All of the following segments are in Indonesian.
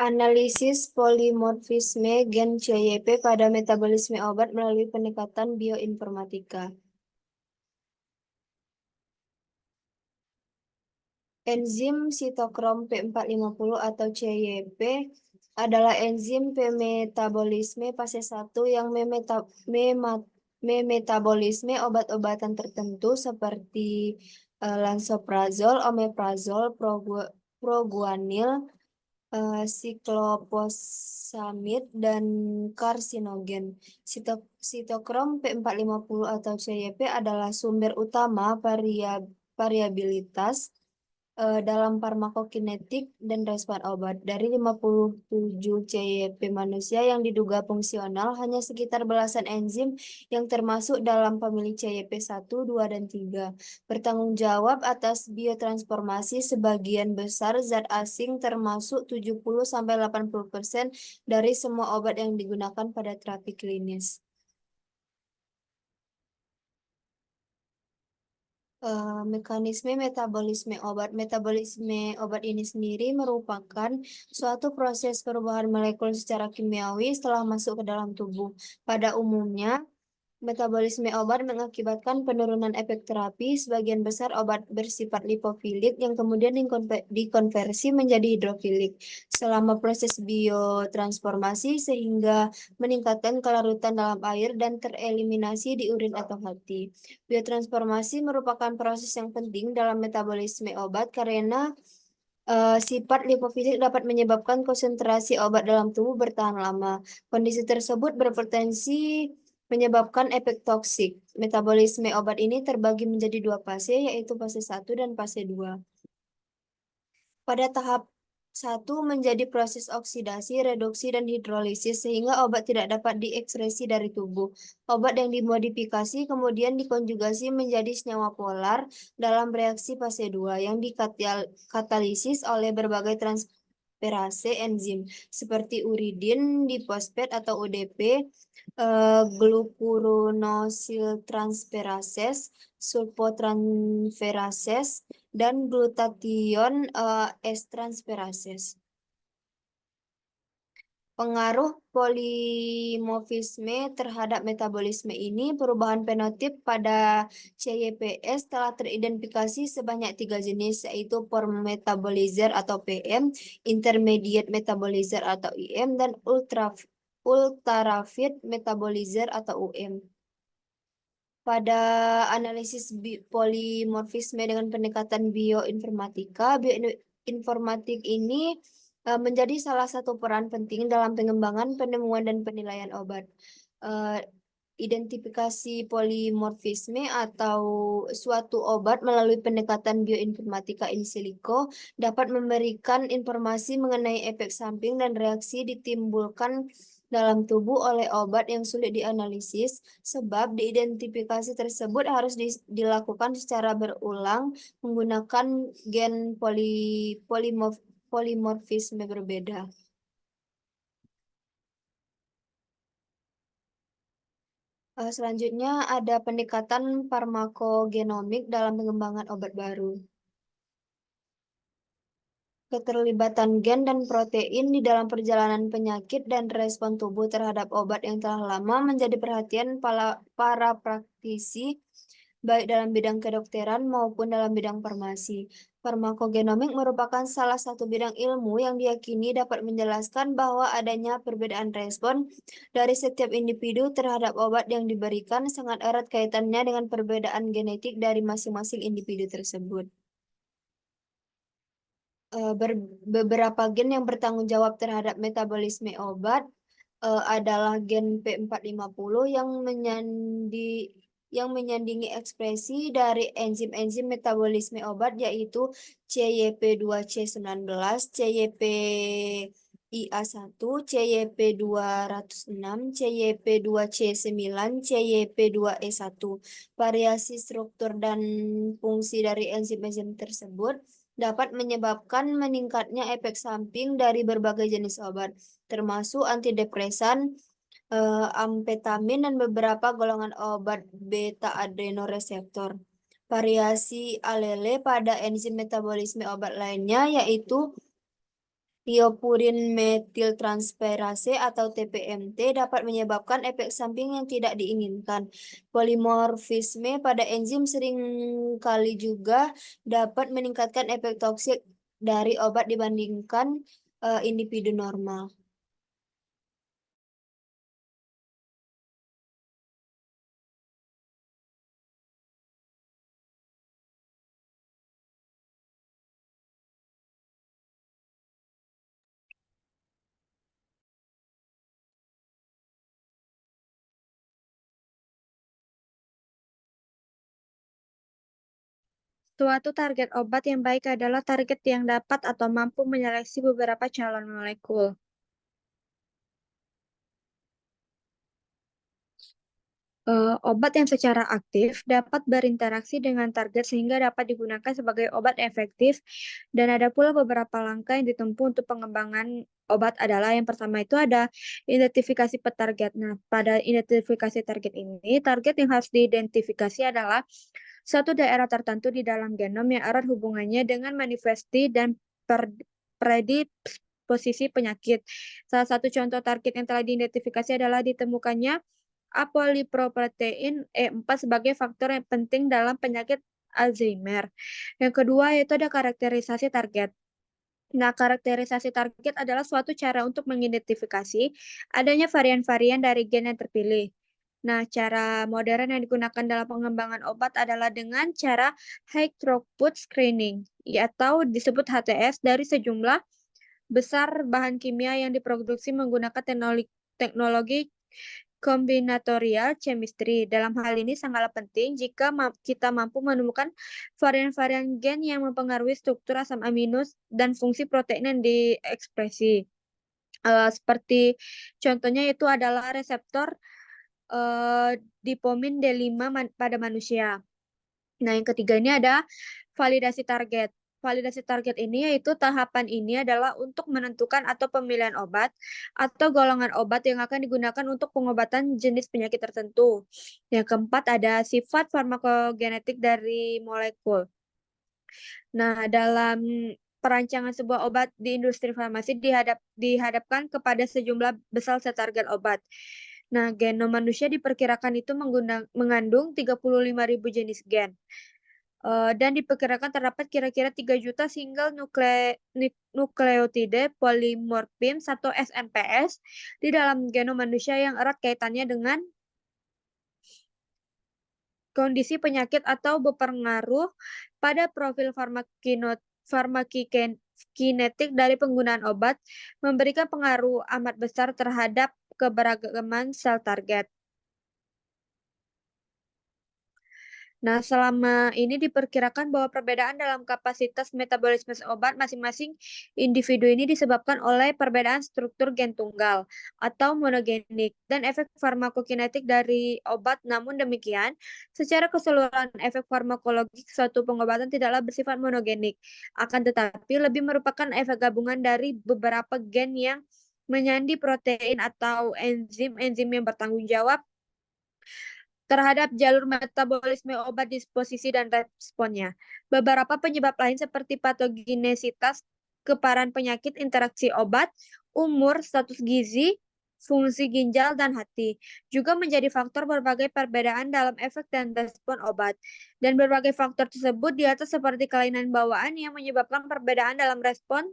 Analisis polimorfisme gen CYP pada metabolisme obat melalui pendekatan bioinformatika. Enzim sitokrom P450 atau CYP adalah enzim pemetabolisme fase 1 yang memetabolisme obat-obatan tertentu seperti lansoprazol, omeprazol, proguanil, sikloposamid, dan karsinogen. Sitokrom P450 atau CYP adalah sumber utama variabilitas dalam farmakokinetik dan respon obat. Dari 57 CYP manusia yang diduga fungsional, hanya sekitar belasan enzim yang termasuk dalam famili CYP 1, 2, dan 3 bertanggung jawab atas biotransformasi sebagian besar zat asing, termasuk 70-80% dari semua obat yang digunakan pada terapi klinis. Mekanisme metabolisme obat. Metabolisme obat ini sendiri merupakan suatu proses perubahan molekul secara kimiawi setelah masuk ke dalam tubuh. Pada umumnya, metabolisme obat mengakibatkan penurunan efek terapi. Sebagian besar obat bersifat lipofilik yang kemudian dikonversi menjadi hidrofilik selama proses biotransformasi sehingga meningkatkan kelarutan dalam air dan tereliminasi di urin atau hati. Biotransformasi merupakan proses yang penting dalam metabolisme obat karena sifat lipofilik dapat menyebabkan konsentrasi obat dalam tubuh bertahan lama. Kondisi tersebut berpotensi menyebabkan efek toksik. Metabolisme obat ini terbagi menjadi dua fase, yaitu fase 1 dan fase 2. Pada tahap 1 menjadi proses oksidasi, reduksi, dan hidrolisis sehingga obat tidak dapat diekskresi dari tubuh. Obat yang dimodifikasi kemudian dikonjugasi menjadi senyawa polar dalam reaksi fase 2 yang dikatalisis oleh berbagai transferase enzim seperti uridin difosfat atau UDP, glucuroniltransferases, sulfotransferases, dan glutathione transferases. Pengaruh polimorfisme terhadap metabolisme ini, perubahan fenotip pada CYPS telah teridentifikasi sebanyak 3 jenis, yaitu form metabolizer atau PM, intermediate metabolizer atau IM, dan ultrarapid metabolizer atau UM. Pada analisis polimorfisme dengan pendekatan bioinformatika, bioinformatik ini menjadi salah satu peran penting dalam pengembangan, penemuan, dan penilaian obat. Identifikasi polimorfisme atau suatu obat melalui pendekatan bioinformatika in silico dapat memberikan informasi mengenai efek samping dan reaksi ditimbulkan dalam tubuh oleh obat yang sulit dianalisis, sebab diidentifikasi tersebut harus dilakukan secara berulang menggunakan gen polimorfisme berbeda. Selanjutnya ada pendekatan farmakogenomik dalam pengembangan obat baru. Keterlibatan gen dan protein di dalam perjalanan penyakit dan respon tubuh terhadap obat yang telah lama menjadi perhatian para praktisi, baik dalam bidang kedokteran maupun dalam bidang farmasi. Farmakogenomik merupakan salah satu bidang ilmu yang diyakini dapat menjelaskan bahwa adanya perbedaan respon dari setiap individu terhadap obat yang diberikan sangat erat kaitannya dengan perbedaan genetik dari masing-masing individu tersebut. Beberapa gen yang bertanggung jawab terhadap metabolisme obat adalah gen P450 yang menyandingi ekspresi dari enzim-enzim metabolisme obat, yaitu CYP2C19, CYPIA1, CYP206, CYP2C9, CYP2E1. Variasi struktur dan fungsi dari enzim-enzim tersebut dapat menyebabkan meningkatnya efek samping dari berbagai jenis obat, termasuk antidepresan, amfetamin, dan beberapa golongan obat beta adrenoreseptor. Variasi alele pada enzim metabolisme obat lainnya yaitu Thiopurin metiltransferase atau TPMT dapat menyebabkan efek samping yang tidak diinginkan. Polimorfisme pada enzim seringkali juga dapat meningkatkan efek toksik dari obat dibandingkan individu normal. Suatu target obat yang baik adalah target yang dapat atau mampu menyeleksi beberapa calon molekul. Obat yang secara aktif dapat berinteraksi dengan target sehingga dapat digunakan sebagai obat efektif, dan ada pula beberapa langkah yang ditempuh untuk pengembangan obat adalah yang pertama itu ada identifikasi petarget. Nah, pada identifikasi target ini, target yang harus diidentifikasi adalah suatu daerah tertentu di dalam genom yang erat hubungannya dengan manifesti dan predisposisi penyakit. Salah satu contoh target yang telah diidentifikasi adalah ditemukannya apolipoprotein E4 sebagai faktor yang penting dalam penyakit Alzheimer. Yang kedua yaitu ada karakterisasi target. Nah, karakterisasi target adalah suatu cara untuk mengidentifikasi adanya varian-varian dari gen yang terpilih. Nah, cara modern yang digunakan dalam pengembangan obat adalah dengan cara high throughput screening, atau disebut HTS, dari sejumlah besar bahan kimia yang diproduksi menggunakan teknologi kombinatorial chemistry. Dalam hal ini sangatlah penting jika kita mampu menemukan varian-varian gen yang mempengaruhi struktur asam amino dan fungsi protein yang diekspresi. Seperti contohnya itu adalah reseptor dipomin D5 pada manusia. Nah, yang ketiga ini ada validasi target. Validasi target ini yaitu tahapan ini adalah untuk menentukan atau pemilihan obat atau golongan obat yang akan digunakan untuk pengobatan jenis penyakit tertentu. Yang keempat ada sifat farmakogenetik dari molekul. Nah, dalam perancangan sebuah obat di industri farmasi dihadapkan kepada sejumlah besar target obat. Nah, genom manusia diperkirakan itu mengandung 35.000 jenis gen. Dan diperkirakan terdapat kira-kira 3 juta single nukleotide polymorphism atau SNPS di dalam genom manusia yang erat kaitannya dengan kondisi penyakit atau berpengaruh pada profil farmakinetik dari penggunaan obat, memberikan pengaruh amat besar terhadap keberagaman sel target. Nah, selama ini diperkirakan bahwa perbedaan dalam kapasitas metabolisme obat masing-masing individu ini disebabkan oleh perbedaan struktur gen tunggal atau monogenik dan efek farmakokinetik dari obat. Namun demikian, secara keseluruhan efek farmakologik suatu pengobatan tidaklah bersifat monogenik, akan tetapi lebih merupakan efek gabungan dari beberapa gen yang menyandi protein atau enzim-enzim yang bertanggung jawab terhadap jalur metabolisme obat, disposisi, dan responnya. Beberapa penyebab lain seperti patogenesitas, keparahan penyakit, interaksi obat, umur, status gizi, fungsi ginjal, dan hati juga menjadi faktor berbagai perbedaan dalam efek dan respon obat. Dan berbagai faktor tersebut di atas seperti kelainan bawaan yang menyebabkan perbedaan dalam respon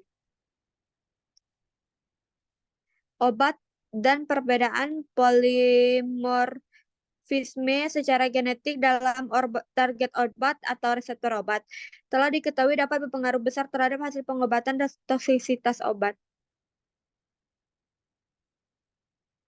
obat dan perbedaan polimorfisme secara genetik dalam target obat atau reseptor obat telah diketahui dapat berpengaruh besar terhadap hasil pengobatan dan toksisitas obat.